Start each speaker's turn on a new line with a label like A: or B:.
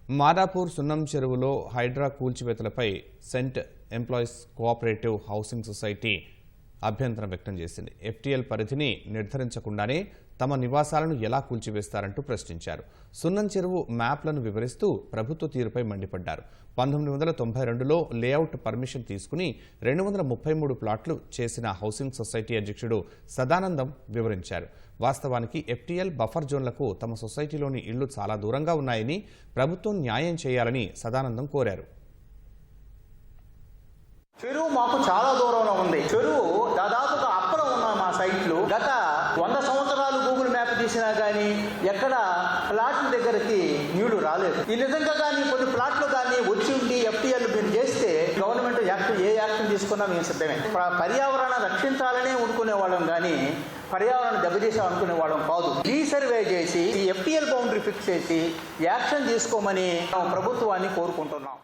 A: మాదాపూర్ సున్నం చెరువులో హైడ్రా కూల్చివేతలపై సెంట్ ఎంప్లాయీస్ కోఆపరేటివ్ హౌసింగ్ సొసైటీ అభ్యంతరం వ్యక్తం చేసింది. ఎఫ్టీఎల్ పరిధిని నిర్ధారించకుండానే తమ నివాసాలను ఎలా కూల్చివేస్తారంటూ ప్రశ్నించారు. సున్నం చెరువు మ్యాప్లను వివరిస్తూ ప్రభుత్వ తీరుపై మండిపడ్డారు. 1992లో లేఅవుట్ పర్మిషన్ తీసుకుని 233 ప్లాట్లు చేసిన హౌసింగ్ సొసైటీ అధ్యక్షుడు సదానందం వివరించారు. వాస్తవానికి ఎఫ్టీఎల్ బఫర్ జోన్లకు తమ సొసైటీలోని ఇళ్లు చాలా దూరంగా ఉన్నాయని ప్రభుత్వం న్యాయం చేయాలని సదానందం కోరారు.
B: చెరువు మాకు చాలా దూరంలో ఉంది. చెరువు దాదాపుగా అక్కడ ఉన్న మా సైట్లు గత 100 సంవత్సరాలు గూగుల్ మ్యాప్ తీసినా కానీ ఎక్కడ ప్లాట్ల దగ్గరికి నీళ్లు రాలేదు. ఈ నిజంగా కానీ కొన్ని ప్లాట్లు కానీ వచ్చి ఉండి ఎఫ్టీఎల్ మీరు చేస్తే గవర్నమెంట్ ఏ యాక్షన్ తీసుకున్నా మేము సిద్ధమే. పర్యావరణాన్ని రక్షించాలనే అనుకునే వాళ్ళం కానీ పర్యావరణం దెబ్బతీసాం అనుకునే వాళ్ళం కాదు. రీసర్వే చేసి ఈ ఎఫ్టీఎల్ బౌండరీ ఫిక్స్ చేసి యాక్షన్ తీసుకోమని ప్రభుత్వాన్ని కోరుకుంటున్నాం.